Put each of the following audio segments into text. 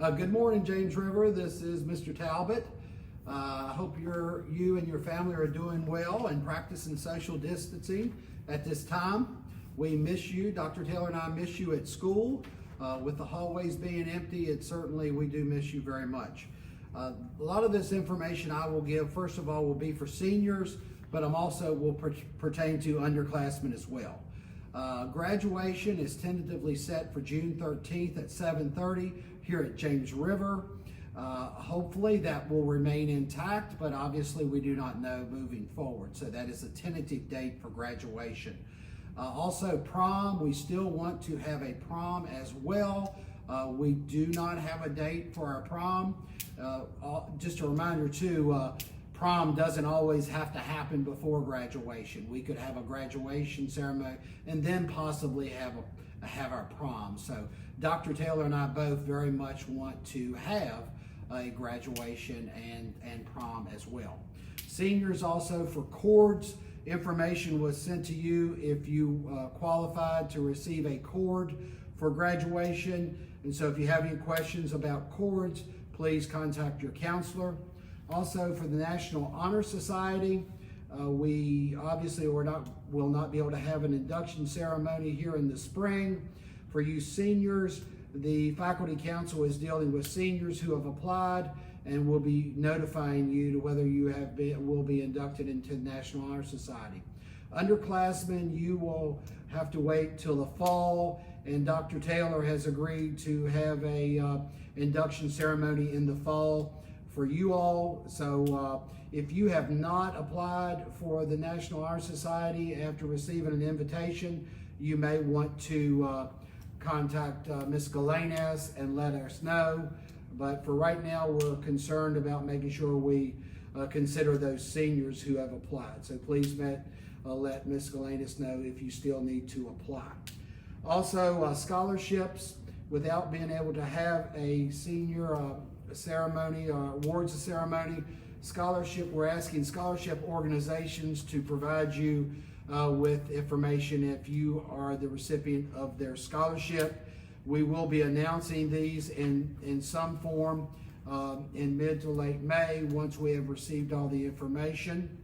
Good morning, James River. This is Mr. Talbot. I hope you and your family are doing well and practicing social distancing at this time. We miss you. Dr. Taylor and I miss you at school. With the hallways being empty, we do miss you very much. A lot of this information I will give, first of all, will be for seniors, but I'm also will pertain to underclassmen as well. Graduation is tentatively set for June 13th at 7:30 here at James River. Hopefully that will remain intact, but obviously we do not know moving forward. So that is a tentative date for graduation. Also prom, we still want to have a prom as well. We do not have a date for our prom. Just a reminder too, prom doesn't always have to happen before graduation. We could have a graduation ceremony and then possibly have our prom. So Dr. Taylor and I both very much want to have a graduation and prom as well. Seniors also for cords, information was sent to you if you qualified to receive a cord for graduation. And so if you have any questions about cords, please contact your counselor. Also for the National Honor Society, we obviously will not be able to have an induction ceremony here in the spring. For you seniors, the Faculty Council is dealing with seniors who have applied and will be notifying you to whether you will be inducted into the National Honor Society. Underclassmen, you will have to wait till the fall, and Dr. Taylor has agreed to have a induction ceremony in the fall for you all. So if you have not applied for the National Honor Society after receiving an invitation, you may want to contact Ms. Galanes and let us know. But for right now, we're concerned about making sure we consider those seniors who have applied. So please let Ms. Galanes know if you still need to apply. Also, scholarships, without being able to have a senior ceremony or awards ceremony, we're asking scholarship organizations to provide you with information if you are the recipient of their scholarship. We will be announcing these in some form in mid to late May once we have received all the information.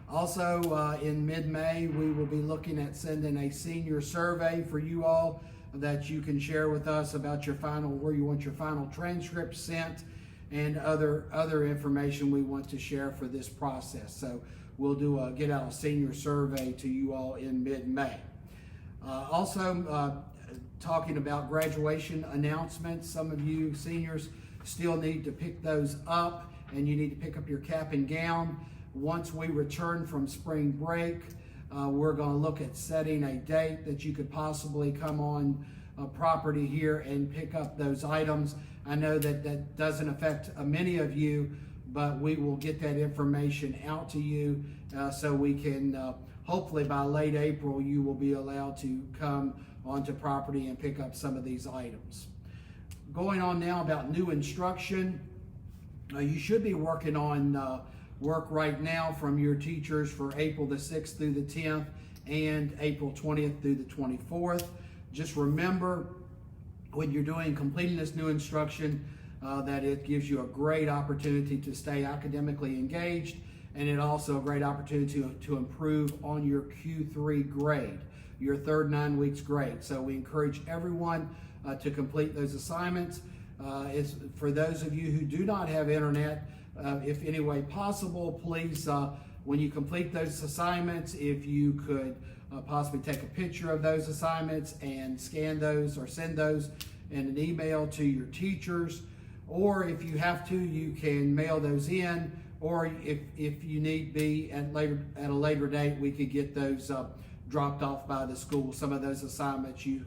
Also, in mid-May, we will be looking at sending a senior survey for you all that you can share with us about where you want your final transcript sent and other information we want to share for this process. So we'll get out a senior survey to you all in mid-May. Also, talking about graduation announcements, some of you seniors still need to pick those up, and you need to pick up your cap and gown. Once we return from spring break, we're going to look at setting a date that you could possibly come on property here and pick up those items. I know that doesn't affect many of you, but we will get that information out to you so we can, hopefully by late April, you will be allowed to come onto property and pick up some of these items. Going on now about new instruction, you should be working on work right now from your teachers for April the 6th through the 10th and April 20th through the 24th. Just remember when you're completing this new instruction that it gives you a great opportunity to stay academically engaged, and it also a great opportunity to improve on your Q3 grade, your third 9 weeks grade. So we encourage everyone to complete those assignments. For those of you who do not have internet, if any way possible, please, when you complete those assignments, if you could possibly take a picture of those assignments and scan those or send those in an email to your teachers, or if you have to, you can mail those in, or if you need be at a later date, we could get those dropped off by the school, some of those assignments you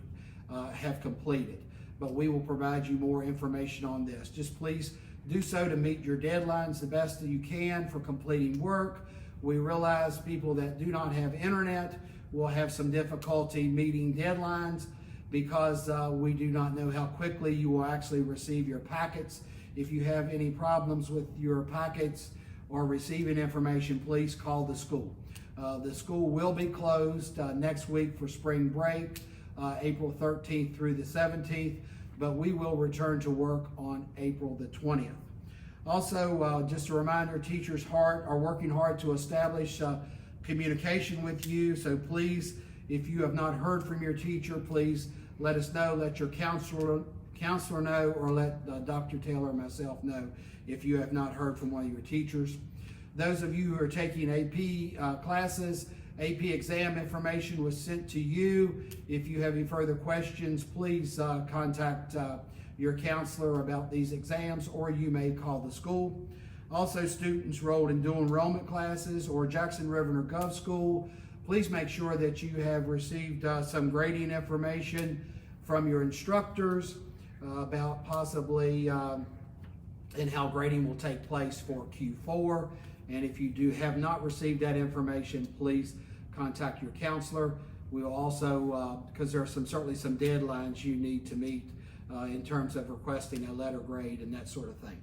have completed. But we will provide you more information on this. Just please do so to meet your deadlines the best that you can for completing work. We realize people that do not have internet will have some difficulty meeting deadlines because we do not know how quickly you will actually receive your packets. If you have any problems with your packets or receiving information, please call the school. The school will be closed next week for spring break, April 13th through the 17th. but we will return to work on April the 20th. Also, just a reminder, teachers are working hard to establish communication with you. So please, if you have not heard from your teacher, please let us know, let your counselor know, or let Dr. Taylor or myself know if you have not heard from one of your teachers. Those of you who are taking AP classes, AP exam information was sent to you. If you have any further questions, please contact your counselor about these exams, or you may call the school. Also, students enrolled in dual enrollment classes or Jackson River or Gov School, please make sure that you have received some grading information from your instructors about possibly and how grading will take place for Q4. And if you have not received that information, please contact your counselor. We will also, because there are certainly some deadlines you need to meet in terms of requesting a letter grade and that sort of thing.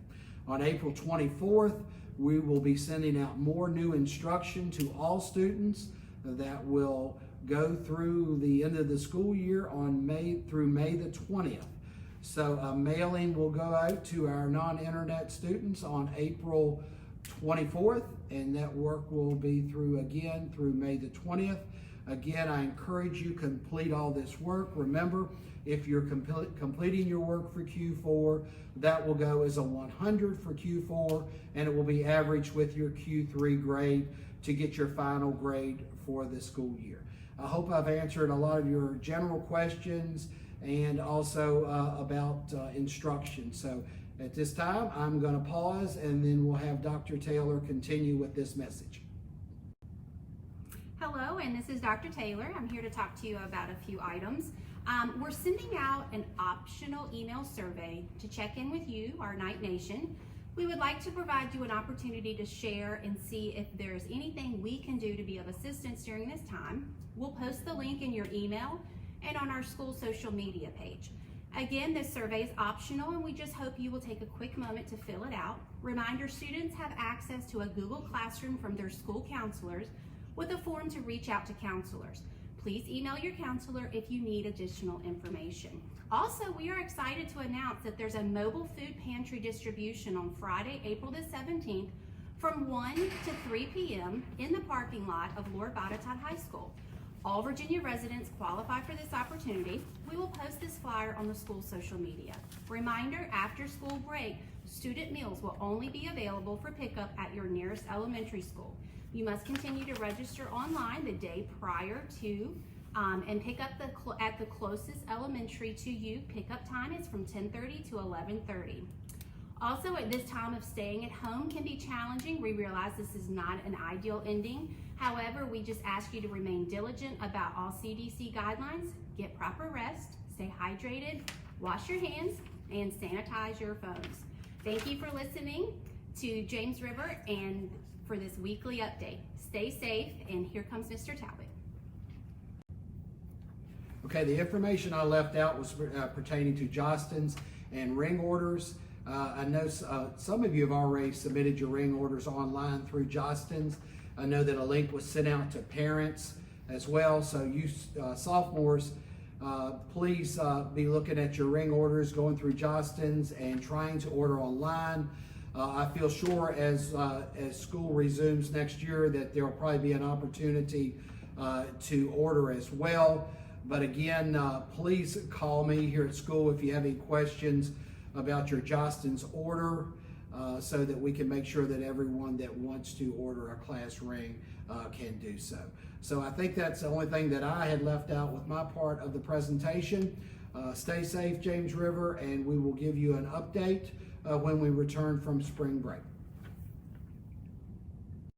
On April 24th, we will be sending out more new instruction to all students that will go through the end of the school year through May the 20th. So a mailing will go out to our non-internet students on April 24th, and that work will be through May the 20th. Again, I encourage you to complete all this work. Remember, if you're completing your work for Q4, that will go as a 100 for Q4, and it will be averaged with your Q3 grade to get your final grade for the school year. I hope I've answered a lot of your general questions and also about instruction. So at this time, I'm going to pause, and then we'll have Dr. Taylor continue with this message. Hello, and this is Dr. Taylor. I'm here to talk to you about a few items. We're sending out an optional email survey to check in with you, our Knight Nation. We would like to provide you an opportunity to share and see if there's anything we can do to be of assistance during this time. We'll post the link in your email and on our school social media page. Again, this survey is optional, and we just hope you will take a quick moment to fill it out. Reminder, students have access to a Google Classroom from their school counselors with a form to reach out to counselors. Please email your counselor if you need additional information. Also, we are excited to announce that there's a mobile food pantry distribution on Friday, April the 17th from 1 to 3 p.m. in the parking lot of Lord Botetourt High School. All Virginia residents qualify for this opportunity. We will post this flyer on the school social media. Reminder, after school break, student meals will only be available for pickup at your nearest elementary school. You must continue to register online the day prior to and pick up at the closest elementary to you. Pickup time is from 10:30 to 11:30. Also, at this time of staying at home can be challenging. We realize this is not an ideal ending. However, we just ask you to remain diligent about all CDC guidelines, get proper rest, stay hydrated, wash your hands, and sanitize your phones. Thank you for listening to James River and for this weekly update. Stay safe, and here comes Mr. Talbot. Okay, the information I left out was pertaining to Jostens and ring orders. I know some of you have already submitted your ring orders online through Jostens. I know that a link was sent out to parents as well. So you sophomores, please be looking at your ring orders, going through Jostens and trying to order online. I feel sure as school resumes next year that there will probably be an opportunity to order as well. But again, please call me here at school if you have any questions about your Jostens order, so that we can make sure that everyone that wants to order a class ring can do so. So I think that's the only thing that I had left out with my part of the presentation. Stay safe, James River, and we will give you an update when we return from spring break.